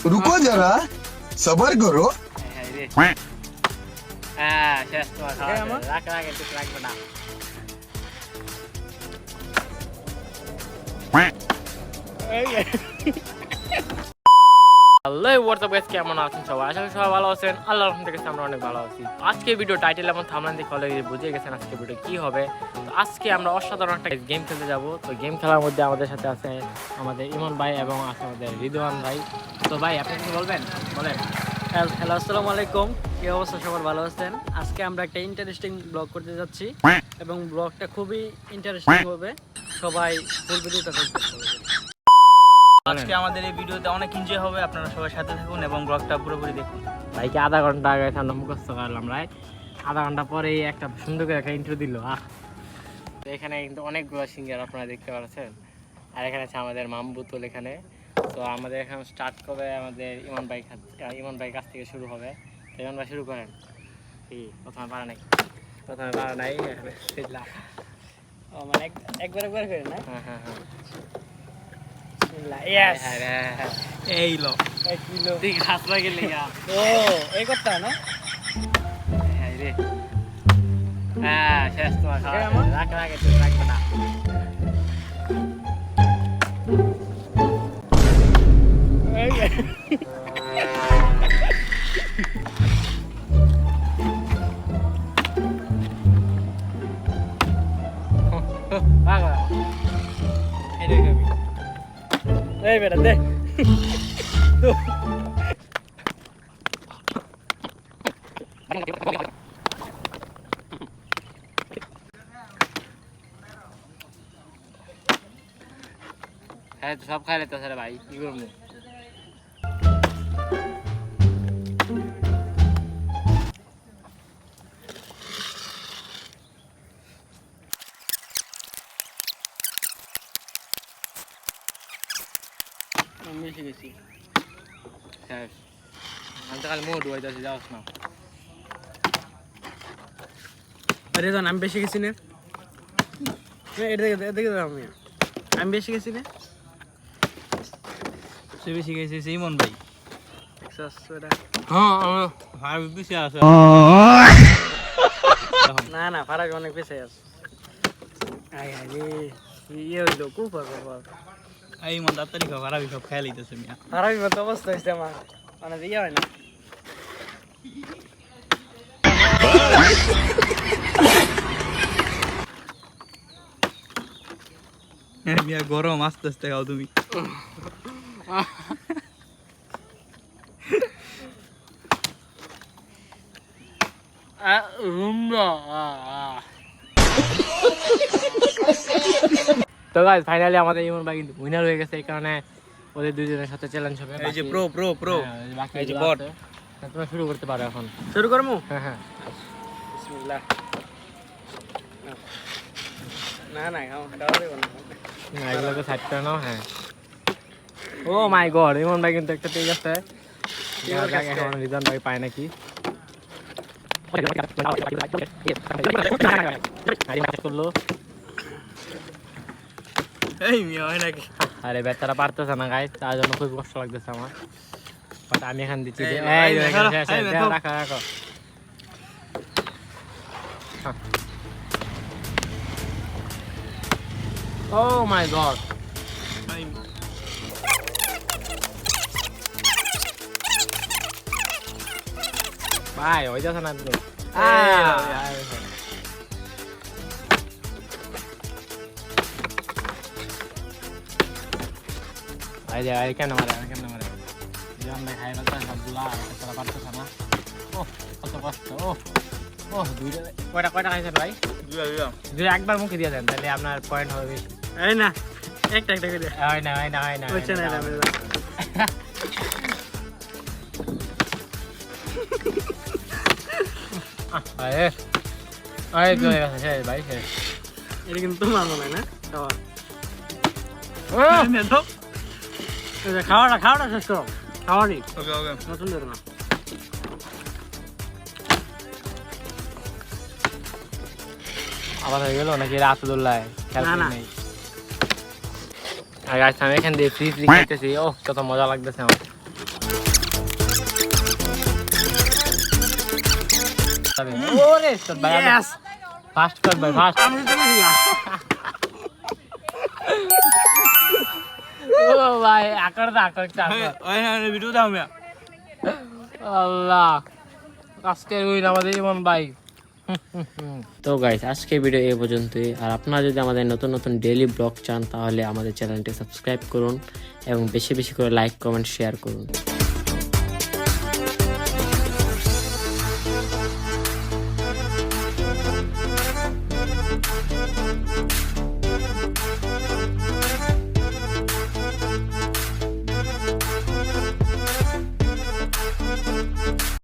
रुको जरा सबर करो। হ্যাঁ শেষ তোমার খাওয়া রাখ রাখ একটু রাখবে না হ্যালো হোয়াটসঅ্যাপ গাইস কেমন আছেন সবাই আশা করি সবাই ভালো আছেন আল্লাহর রহমত থেকে আমরা অনেক ভালো আছি আজকে ভিডিও টাইটেল এবং থাম্বনেল দেখে অলরেডি বুঝে গেছেন আজকে ভিডিও কি হবে তো আজকে আমরা অসাধারণ একটা গেম খেলতে যাব তো গেম খেলার মধ্যে আমাদের সাথে আছে আমাদের ইমন ভাই এবং আছে আমাদের রিদওয়ান ভাই তো ভাই আপনি কি বলবেন বলেন হ্যালো আসসালামু আলাইকুম কি অবস্থা সবার ভালো আছেন আজকে আমরা একটা ইন্টারেস্টিং ব্লগ করতে যাচ্ছি এবং ব্লগটা খুবই ইন্টারেস্টিং হবে সবাই ফুল ভিডিওটা দেখবেন আজকে আমাদের এই ভিডিওতে অনেক এনজয় হবে আপনারা সবাই সাথে থাকুন এবং ব্লগটা পুরোপুরি দেখুন ভাইকে আধা ঘন্টা আগে আমরা মুখস্থ করলাম রাইট আধা ঘন্টা পরে একটা সুন্দর করে একটা ইন্ট্রো দিল তো এখানে কিন্তু অনেকগুলো সিঙ্গার আপনারা দেখতে পাচ্ছেন আর এখানে আছে আমাদের মামবুতুল এখানে তো আমাদের এখানে স্টার্ট করবে আমাদের ইমন ভাই কাছ থেকে শুরু হবে তো ইমন ভাই শুরু করেন কি প্রথমে পারা নাই ও মানে একবার করে না হ্যাঁ হ্যাঁ হ্যাঁ ইয়েস এই লো 1 কিলো তুই ঘাস লাগে লেগা ও এই কথা না হ্যাঁ রে হ্যাঁ শেষ তোমার খাওয়া রাখ রাখ একটু রাখবে না এই বেটা দে হ্যাঁ তো সব খাইলে তো স্যার ভাই কি করবো আমি এসে গেছি শেষ আমি তো খালি মোট হয়ে যাচ্ছি যাওয়াস না আরে জান আমি বেশি গেছি না এটা দেখে আমি বেশি গেছি না সে বেশি গেছে ইমন ভাই হ্যাঁ ভাই বেশি আছে না না ফারাক অনেক বেশি আছে আয় আরে ইয়ে হইলো খুব ভালো এই মন তাড়াতাড়ি খাও খারাপ সব খেয়ে লইতেছে মিয়া ফারাক মতো অবস্থা হয়েছে আমার মানে ইয়ে হয় না মিয়া গরম আস্তে আস্তে খাও তুমি তো গাইস ফাইনালি আমাদের ইমন ভাই কিন্তু উইনার হয়ে গেছে এই কারণে ওদের দুজনের সাথে চ্যালেঞ্জ হবে এই যে প্রো বাকি এই যে বট বট তোমরা শুরু করতে পারো এখন শুরু করমু হ্যাঁ হ্যাঁ বিসমিল্লাহ না না খাওয়া দেবো না এগুলোকে সাইড করে নাও হ্যাঁ ও মাই গড ইমন ভাই কিন্তু একটা পেয়ে গেছে এখন রিজন ভাই পায় নাকি করলো এই মিয়া হয় নাকি আরে বেচারা পারতেছে না গাইস তার জন্য খুব কষ্ট লাগতেছে আমার বাট আমি এখান দিচ্ছি রাখো রাখো ও মাই গড ভাই ওই যাচ্ছে না তো আই যে আই কেন মারে জান ভাই খাই ফেলতে সবগুলা তারা পারতেছে না ও কত কষ্ট ও দুইটা কয়টা খাইছেন ভাই দুই একবার মুখে দিয়ে দেন তাহলে আপনার পয়েন্ট হবে বেশি এই না একটা করে দে হয় না হচ্ছে না আরে চলে গেছে শেষ ভাই শেষ এটা কিন্তু তোমার মনে হয় না খাওয়াটা শেষ করো খাওয়ানি ওকে নতুন ধরো না আবার হয়ে গেল নাকি রাতুল্লাহ খেলা না। নেই আর গাইস আমি এখান দিয়ে ফ্রি খেতেছি ও কত মজা লাগতেছে আমার ওরে তোর ভাই ফাস্ট কর ভাই ফাস্ট ও ভাই আকড় ভিডিও দাও মিয়া আল্লাহ আজকে উইন আমাদের ইমন ভাই। তো গাইস আজকে ভিডিও এই পর্যন্তই। আর আপনারা যদি আমাদের নতুন নতুন ডেইলি ব্লগ চান তাহলে আমাদের চ্যানেলটি সাবস্ক্রাইব করুন এবং বেশি বেশি করে লাইক কমেন্ট শেয়ার করুন।